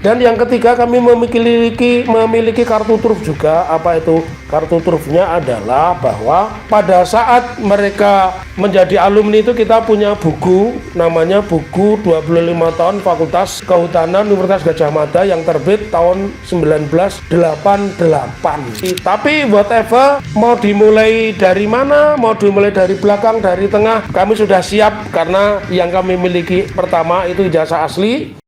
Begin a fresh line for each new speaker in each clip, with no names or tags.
Dan yang ketiga, kami memiliki kartu truf juga. Apa itu kartu trufnya? Adalah bahwa pada saat mereka menjadi alumni itu kita punya buku, namanya buku 25 tahun Fakultas Kehutanan Universitas Gadjah Mada yang terbit tahun 1988. Tapi whatever, mau dimulai dari mana, mau dimulai dari belakang, dari tengah, kami sudah siap karena yang kami miliki pertama itu ijazah asli.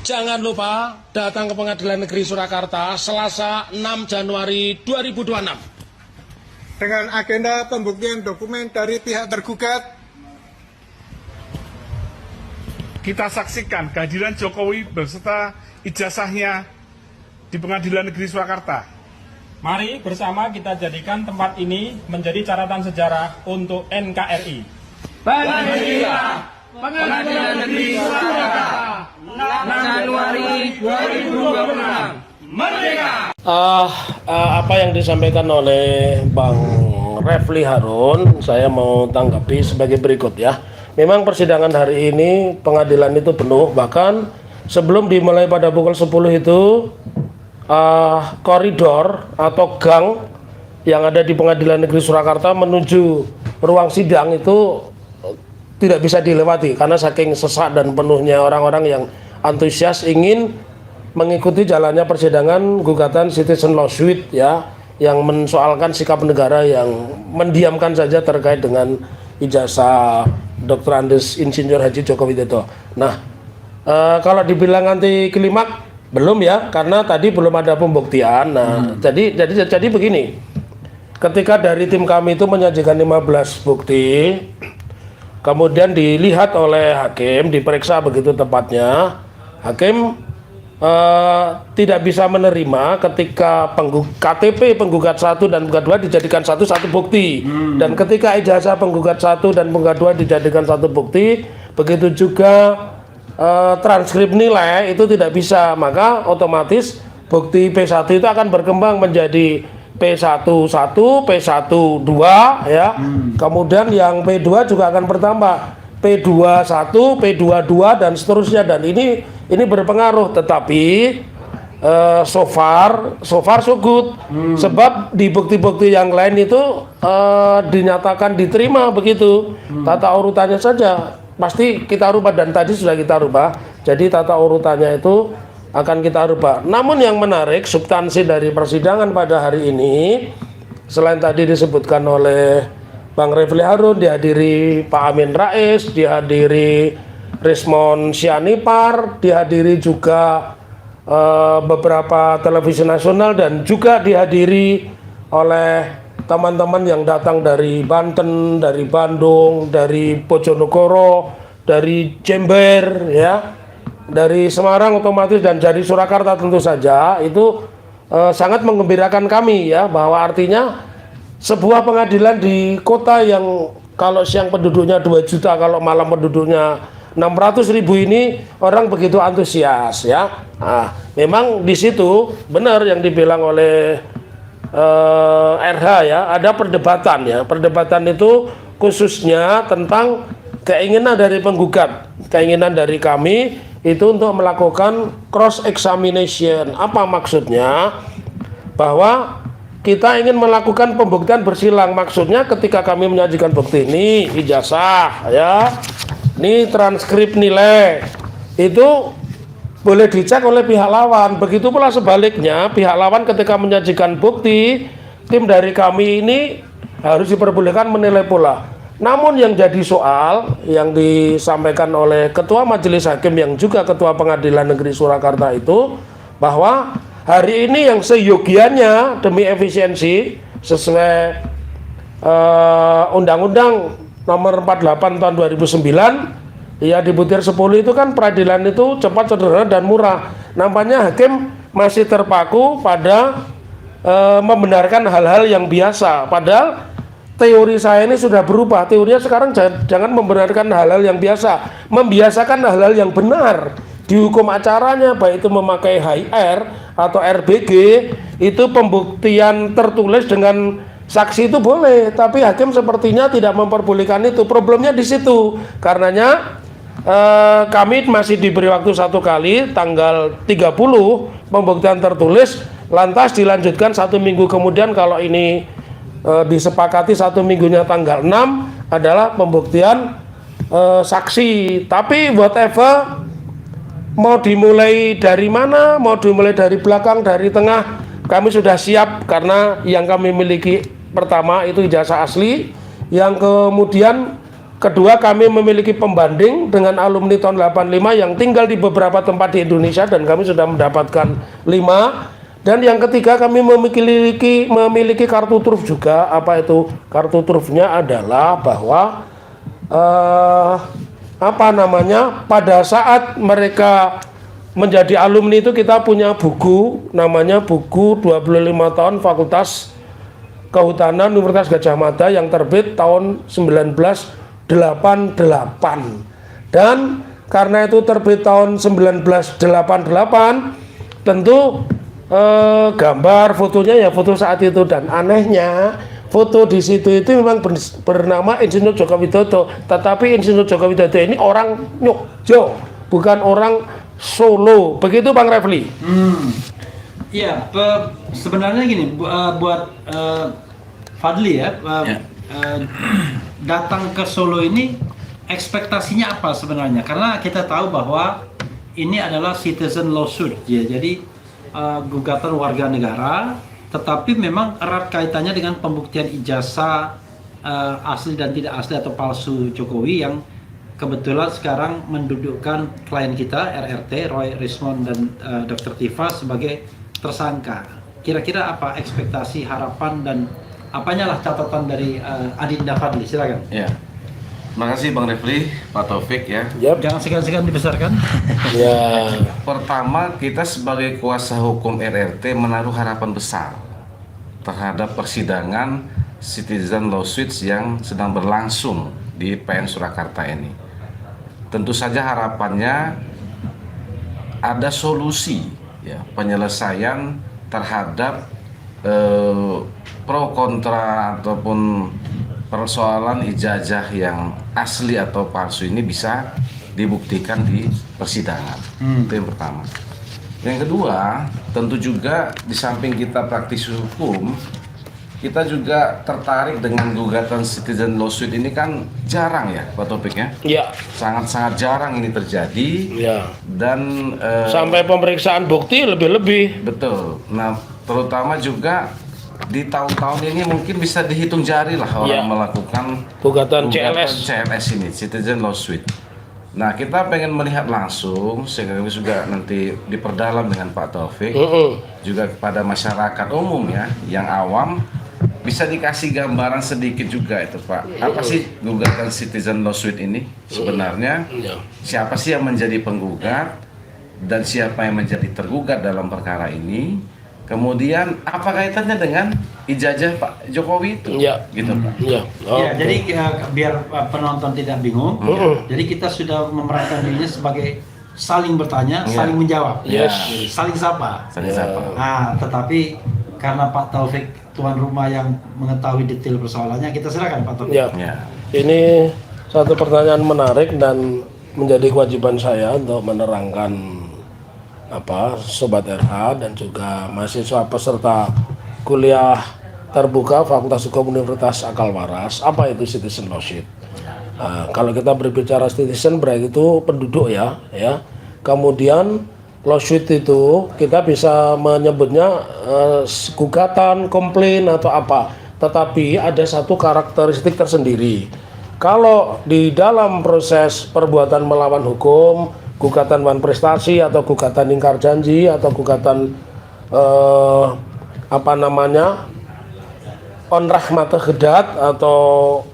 Jangan lupa datang ke Pengadilan Negeri Surakarta Selasa 6 Januari 2026
dengan agenda pembuktian dokumen dari pihak tergugat.
Kita saksikan kehadiran Jokowi beserta ijazahnya di Pengadilan Negeri Surakarta.
Mari bersama kita jadikan tempat ini menjadi catatan sejarah untuk NKRI.
Panitia Pengadilan Negeri Surakarta 6 Januari 2026 Merdeka.
Apa yang disampaikan oleh Bang Refli Harun, saya mau tanggapi sebagai berikut ya. Memang persidangan hari ini pengadilan itu penuh, bahkan sebelum dimulai pada pukul 10 itu koridor atau gang yang ada di Pengadilan Negeri Surakarta menuju ruang sidang itu tidak bisa dilewati karena saking sesak dan penuhnya orang-orang yang antusias ingin mengikuti jalannya persidangan gugatan citizen lawsuit ya, yang mensoalkan sikap negara yang mendiamkan saja terkait dengan ijazah Dr. Andes Insinyur Haji Joko Widodo. Nah, kalau dibilang anti klimak belum ya, karena tadi belum ada pembuktian. Nah, jadi begini. Ketika dari tim kami itu menyajikan 15 bukti, kemudian dilihat oleh hakim, diperiksa begitu tepatnya, hakim tidak bisa menerima ketika KTP penggugat 1 dan penggugat 2 dijadikan satu bukti, dan ketika ijazah penggugat 1 dan penggugat 2 dijadikan satu bukti, begitu juga transkrip nilai itu tidak bisa, maka otomatis bukti P1 itu akan berkembang menjadi P11, P12 ya. Kemudian yang P2 juga akan bertambah, P21, P22 dan seterusnya, dan ini berpengaruh. Tetapi so far so good. Sebab di bukti-bukti yang lain itu dinyatakan diterima begitu. Tata urutannya saja pasti kita rubah, dan tadi sudah kita rubah. Jadi tata urutannya itu akan kita rubah. Namun yang menarik, substansi dari persidangan pada hari ini, selain tadi disebutkan oleh Bang Refli Harun, dihadiri Pak Amin Rais, dihadiri Rismon Sianipar, dihadiri juga beberapa televisi nasional, dan juga dihadiri oleh teman-teman yang datang dari Banten, dari Bandung, dari Bojonegoro, dari Jember ya, dari Semarang otomatis, dan dari Surakarta tentu saja. Itu sangat mengembirakan kami ya, bahwa artinya sebuah pengadilan di kota yang kalau siang penduduknya 2 juta, kalau malam penduduknya 600.000 ini, orang begitu antusias ya. Nah, memang di situ benar yang dibilang oleh RH ya, ada perdebatan ya. Perdebatan itu khususnya tentang keinginan dari penggugat, keinginan dari kami itu untuk melakukan cross examination. Apa maksudnya? Bahwa kita ingin melakukan pembuktian bersilang. Maksudnya ketika kami menyajikan bukti ini, ijazah ya, ini transkrip nilai, itu boleh dicek oleh pihak lawan. Begitu pula sebaliknya, pihak lawan ketika menyajikan bukti, tim dari kami ini harus diperbolehkan menilai pula. Namun yang jadi soal yang disampaikan oleh Ketua Majelis Hakim yang juga Ketua Pengadilan Negeri Surakarta itu, bahwa hari ini yang seyogianya demi efisiensi sesuai Undang-Undang Nomor 48 Tahun 2009 Ya di butir 10 itu kan peradilan itu cepat, sederhana dan murah. Nampaknya hakim masih terpaku pada membenarkan hal-hal yang biasa. Padahal teori saya ini sudah berubah. Teorinya sekarang jangan membenarkan hal-hal yang biasa, membiasakan hal-hal yang benar. Di hukum acaranya, baik itu memakai HR atau RBG, itu pembuktian tertulis dengan saksi itu boleh, tapi hakim sepertinya tidak memperbolehkan itu. Problemnya di situ. Karenanya kami masih diberi waktu 1 kali, tanggal 30 pembuktian tertulis, lantas dilanjutkan 1 minggu kemudian. Kalau ini disepakati 1 minggunya tanggal 6 adalah pembuktian saksi. Tapi whatever, mau dimulai dari mana, mau dimulai dari belakang, dari tengah, kami sudah siap. Karena yang kami miliki pertama itu ijazah asli, yang kemudian kedua kami memiliki pembanding dengan alumni tahun 85 yang tinggal di beberapa tempat di Indonesia dan kami sudah mendapatkan 5. Dan yang ketiga kami memiliki kartu truf juga. Apa itu kartu trufnya? Adalah bahwa pada saat mereka menjadi alumni itu kita punya buku, namanya buku 25 tahun Fakultas Kehutanan Universitas Gadjah Mada yang terbit tahun 1988. Dan karena itu terbit tahun 1988, tentu gambar fotonya ya foto saat itu. Dan anehnya foto di situ itu memang bernama Insinyur Joko Widodo, tetapi Insinyur Joko Widodo ini orang Yogyo, bukan orang Solo. Begitu Bang Refli.
Iya, sebenarnya gini, buat Fadli ya, datang ke Solo ini ekspektasinya apa sebenarnya? Karena kita tahu bahwa ini adalah citizen lawsuit, ya, jadi gugatan warga negara. Tetapi memang erat kaitannya dengan pembuktian ijazah asli dan tidak asli atau palsu Jokowi yang kebetulan sekarang mendudukkan klien kita RRT, Roy Rismond dan Dr. Tifa sebagai tersangka. Kira-kira apa ekspektasi, harapan dan apanya lah catatan dari Adinda Fadli? Silakan.
Ya, makasih Bang Refli, Pak Taufik ya.
Yep.
Jangan segan-segan dibesarkan.
Ya.
Pertama, kita sebagai kuasa hukum RRT menaruh harapan besar terhadap persidangan citizen lawsuits yang sedang berlangsung di PN Surakarta ini. Tentu saja harapannya ada solusi, ya, penyelesaian terhadap pro kontra ataupun persoalan ijazah yang asli atau palsu ini bisa dibuktikan di persidangan. Itu yang pertama. Yang kedua, tentu juga di samping kita praktisi hukum, kita juga tertarik dengan gugatan citizen lawsuit ini kan jarang ya Pak Topik ya.
Ya.
Sangat-sangat jarang ini terjadi.
Ya.
Dan
sampai pemeriksaan bukti lebih-lebih.
betul. Nah, terutama juga di tahun-tahun ini mungkin bisa dihitung jari lah orang melakukan
Gugatan CLS
ini, citizen lawsuit. Nah, kita pengen melihat langsung sehingga kami juga nanti diperdalam dengan Pak Taufik, juga kepada masyarakat umum ya, yang awam bisa dikasih gambaran sedikit juga itu Pak. Apa sih gugatan citizen lawsuit ini sebenarnya? Siapa sih yang menjadi penggugat dan siapa yang menjadi tergugat dalam perkara ini? Kemudian apa kaitannya dengan ijazah Pak Jokowi itu? Gitu Pak.
Ya.
Ya, jadi biar penonton tidak bingung, jadi kita sudah memerankan dirinya sebagai saling bertanya, saling menjawab, saling sapa.
Saling sapa.
Nah, tetapi karena Pak Taufik tuan rumah yang mengetahui detail persoalannya, kita silakan Pak Taufik.
Ya. Ini satu pertanyaan menarik dan menjadi kewajiban saya untuk menerangkan Sobat RH dan juga mahasiswa peserta kuliah terbuka Fakultas Hukum Universitas Akal Waras, apa itu citizen lawsuit? Kalau kita berbicara citizen berarti itu penduduk ya. Kemudian lawsuit itu kita bisa menyebutnya gugatan, komplain atau apa. Tetapi ada satu karakteristik tersendiri. Kalau di dalam proses perbuatan melawan hukum, gugatan wan prestasi atau gugatan ingkar janji atau gugatan onrah mata gedat atau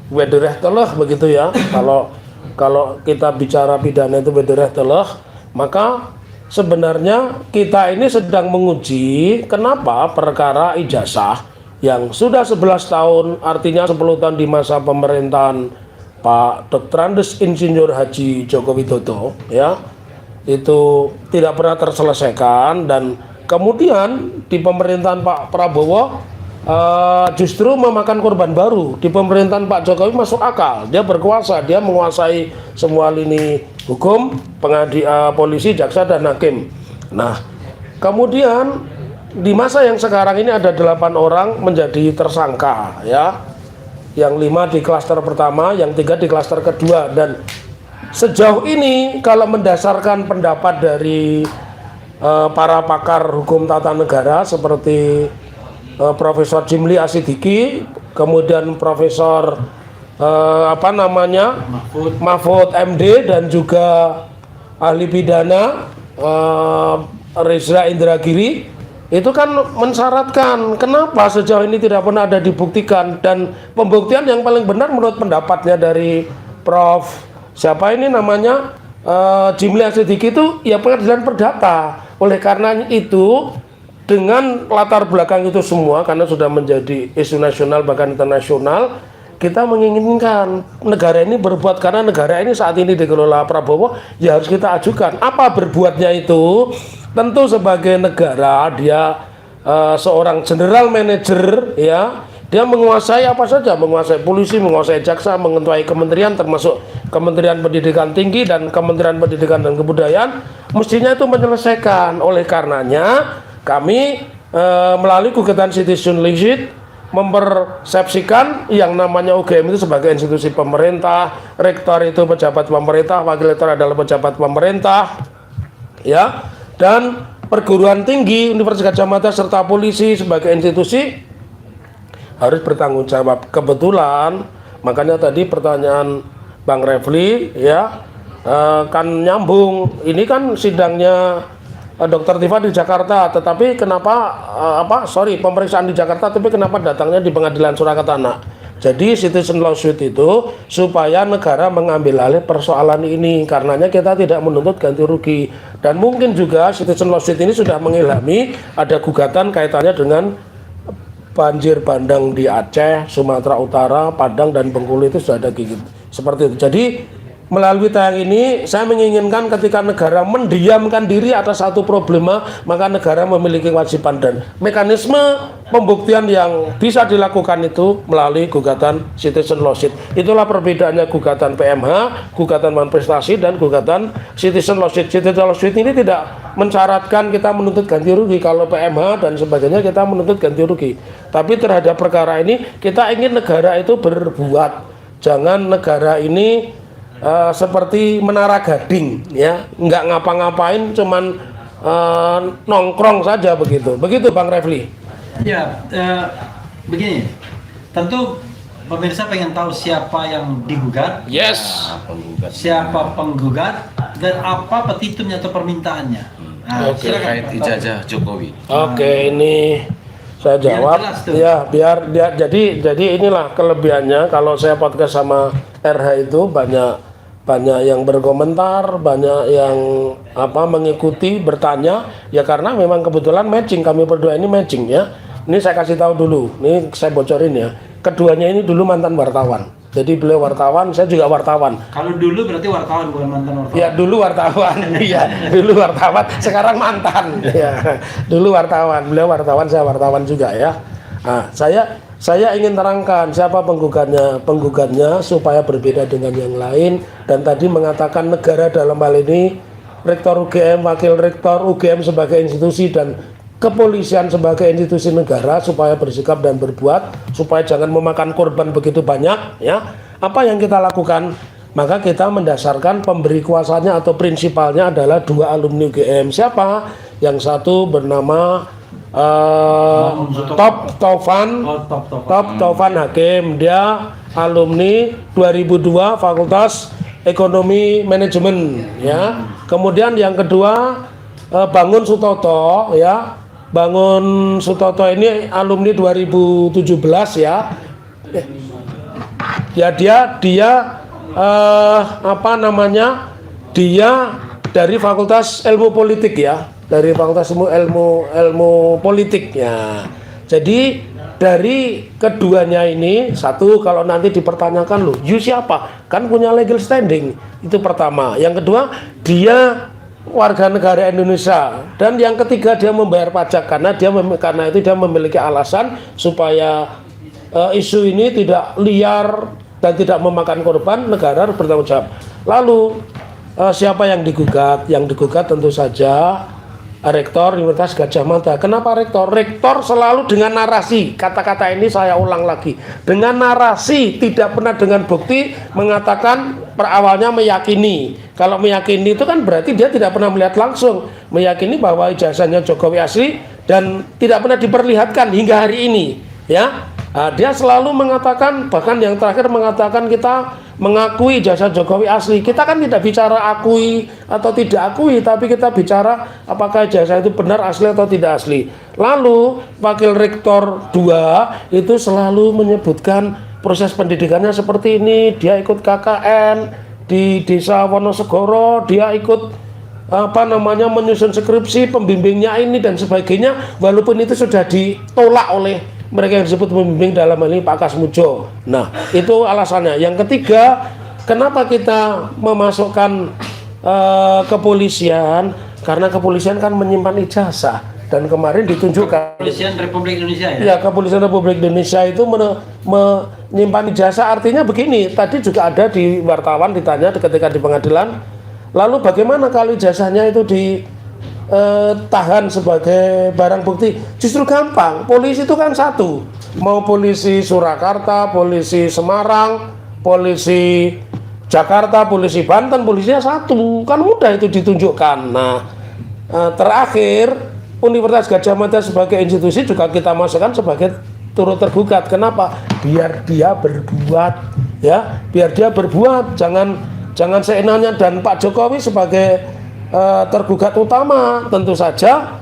wederrechtelijk begitu ya. Kalau kalau kita bicara pidana itu bedereh telah, maka sebenarnya kita ini sedang menguji kenapa perkara ijazah yang sudah 11 tahun, artinya 10 tahun di masa pemerintahan Pak Dr. Andes Insinyur Haji Joko Widodo, ya, itu tidak pernah terselesaikan, dan kemudian di pemerintahan Pak Prabowo justru memakan korban baru. Di pemerintahan Pak Jokowi masuk akal, dia berkuasa, dia menguasai semua lini hukum, polisi, jaksa, dan hakim. Nah, kemudian di masa yang sekarang ini ada 8 orang menjadi tersangka, ya, yang 5 di klaster pertama, yang 3 di klaster kedua. Dan sejauh ini kalau mendasarkan pendapat dari para pakar hukum tata negara seperti Profesor Jimli Asidiki, kemudian Profesor Mahfud MD, dan juga ahli pidana Reza Indragiri, itu kan mensyaratkan kenapa sejauh ini tidak pernah ada dibuktikan. Dan pembuktian yang paling benar menurut pendapatnya dari Prof siapa ini namanya Jimli Asidiki itu ya pengadilan perdata. Oleh karena itu, dengan latar belakang itu semua, karena sudah menjadi isu nasional bahkan internasional, kita menginginkan negara ini berbuat, karena negara ini saat ini dikelola Prabowo, ya harus kita ajukan. Apa berbuatnya itu? Tentu sebagai negara dia seorang general manager, ya, dia menguasai apa saja, menguasai polisi, menguasai jaksa, menguasai kementerian, termasuk Kementerian Pendidikan Tinggi dan Kementerian Pendidikan dan Kebudayaan, mestinya itu menyelesaikan. Oleh karenanya kami melalui gugatan citizen lawsuit mempersepsikan yang namanya UGM itu sebagai institusi pemerintah, rektor itu pejabat pemerintah, wakil rektor adalah pejabat pemerintah, ya, dan perguruan tinggi, Universitas Gadjah Mada serta polisi sebagai institusi harus bertanggung jawab. Kebetulan makanya tadi pertanyaan Bang Refli, ya, kan nyambung. Ini kan sidangnya Dr. Tifa di Jakarta, tetapi kenapa pemeriksaan di Jakarta, tapi kenapa datangnya di Pengadilan Surakarta? Jadi citizen lawsuit itu supaya negara mengambil alih persoalan ini, karenanya kita tidak menuntut ganti rugi. Dan mungkin juga citizen lawsuit ini sudah mengilhami ada gugatan kaitannya dengan banjir bandang di Aceh, Sumatera Utara, Padang, dan Bengkulu, itu sudah ada gigit seperti itu. Jadi melalui tayang ini saya menginginkan ketika negara mendiamkan diri atas satu problema, maka negara memiliki kewajiban, dan mekanisme pembuktian yang bisa dilakukan itu melalui gugatan citizen lawsuit. Itulah perbedaannya gugatan PMH, gugatan manifestasi, dan gugatan citizen lawsuit. Citizen lawsuit ini tidak mensyaratkan kita menuntut ganti rugi. Kalau PMH dan sebagainya kita menuntut ganti rugi. Tapi terhadap perkara ini kita ingin negara itu berbuat. Jangan negara ini seperti Menara Gading, ya, nggak ngapa-ngapain, cuman nongkrong saja begitu. Begitu Bang Refli.
Ya, begini. Tentu pemirsa pengen tahu siapa yang digugat,
Yes.
siapa penggugat, dan apa petitumnya atau permintaannya. Nah,
Terkait ijazah Jokowi.
Oke, ini saya jawab.
jelas tuh.
Ya, biar dia, jadi inilah kelebihannya kalau saya podcast sama RH itu banyak yang berkomentar, banyak yang mengikuti, bertanya, ya karena memang kebetulan matching, kami berdua ini matching, ya. Ini saya kasih tahu dulu, ini saya bocorin ya. Keduanya ini dulu mantan wartawan. Jadi beliau wartawan, saya juga wartawan.
Kalau dulu berarti wartawan, bukan mantan wartawan.
Ya dulu wartawan, iya dulu wartawan, sekarang mantan. Ya, dulu wartawan, beliau wartawan, saya wartawan juga, ya. Nah, saya ingin terangkan siapa penggugatnya supaya berbeda dengan yang lain. Dan tadi mengatakan negara dalam hal ini, Rektor UGM, Wakil Rektor UGM sebagai institusi, dan kepolisian sebagai institusi negara, supaya bersikap dan berbuat, supaya jangan memakan korban begitu banyak, ya. Apa yang kita lakukan? Maka kita mendasarkan pemberi kuasanya atau prinsipalnya adalah 2 alumni UGM. Siapa? Yang satu bernama Top Taufan Hakim, dia alumni 2002 Fakultas Ekonomi Manajemen, ya. Kemudian yang kedua Bangun Sutoto, ya. Bangun Sutoto ini alumni 2017, ya. Ya dia apa namanya, dia dari Fakultas Ilmu Politik ya, dari Fakultas Ilmu Politik ya. Jadi dari keduanya ini, satu, kalau nanti dipertanyakan loh, you siapa? Kan punya legal standing, itu pertama. Yang kedua, dia warga negara Indonesia, dan yang ketiga dia membayar pajak karena itu dia memiliki alasan supaya isu ini tidak liar dan tidak memakan korban, negara harus bertanggung jawab. Lalu siapa yang digugat? Yang digugat tentu saja Rektor Universitas Gadjah Mada. Kenapa rektor? Rektor selalu dengan narasi, kata-kata ini saya ulang lagi, dengan narasi, tidak pernah dengan bukti, mengatakan awalnya meyakini. Kalau meyakini itu kan berarti dia tidak pernah melihat langsung, meyakini bahwa ijazahnya Jokowi asli dan tidak pernah diperlihatkan hingga hari ini ya. Dia selalu mengatakan, bahkan yang terakhir mengatakan kita mengakui jasa Jokowi asli. Kita kan tidak bicara akui atau tidak akui, tapi kita bicara apakah jasa itu benar asli atau tidak asli. Lalu Wakil Rektor 2 itu selalu menyebutkan proses pendidikannya seperti ini. Dia ikut KKN di Desa Wonosegoro, dia ikut menyusun skripsi, pembimbingnya ini dan sebagainya, walaupun itu sudah ditolak oleh mereka yang disebut pembimbing, dalam hal ini Pak Kasmujo. Nah, itu alasannya. Yang ketiga, kenapa kita memasukkan kepolisian? Karena kepolisian kan menyimpan ijazah, dan kemarin ditunjukkan
Kepolisian Republik Indonesia ya?
Ya, Kepolisian Republik Indonesia itu menyimpan ijazah. Artinya begini, tadi juga ada di wartawan ditanya ketika di pengadilan, lalu bagaimana kalau ijazahnya itu tahan sebagai barang bukti? Justru gampang, polisi itu kan satu, mau polisi Surakarta, polisi Semarang, polisi Jakarta, polisi Banten, polisinya satu, kan mudah itu ditunjukkan. Nah, terakhir Universitas Gadjah Mada sebagai institusi juga kita masukkan sebagai turut tergugat. Kenapa? Biar dia berbuat ya, biar dia berbuat, jangan seenaknya. Dan Pak Jokowi sebagai tergugat utama tentu saja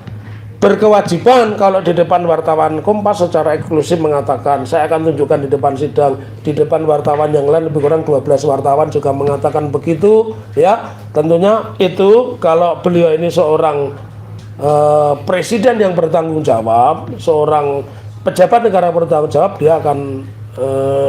berkewajiban kalau di depan wartawan Kompas secara eksklusif mengatakan, saya akan tunjukkan di depan sidang, di depan wartawan yang lain lebih kurang 12 wartawan juga mengatakan begitu ya. Tentunya itu kalau beliau ini seorang presiden yang bertanggung jawab, seorang pejabat negara bertanggung jawab, dia akan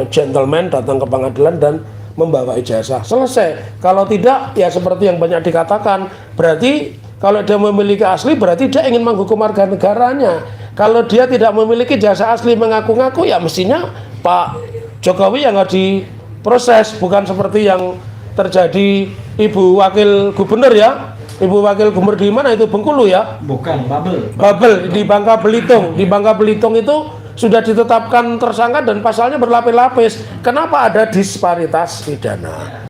gentleman datang ke pengadilan dan membawa ijazah, selesai. Kalau tidak, ya seperti yang banyak dikatakan, berarti kalau dia memiliki asli berarti dia ingin menghukum warga negaranya. Kalau dia tidak memiliki jasa asli mengaku-ngaku, ya mestinya Pak Jokowi yang harus diproses, bukan seperti yang terjadi Ibu Wakil Gubernur ya. Ibu Wakil Gubernur di mana itu, Bengkulu ya?
Bukan,
Babel di Bangka Belitung. Di Bangka Belitung itu sudah ditetapkan tersangka dan pasalnya berlapis-lapis. Kenapa ada disparitas pidana?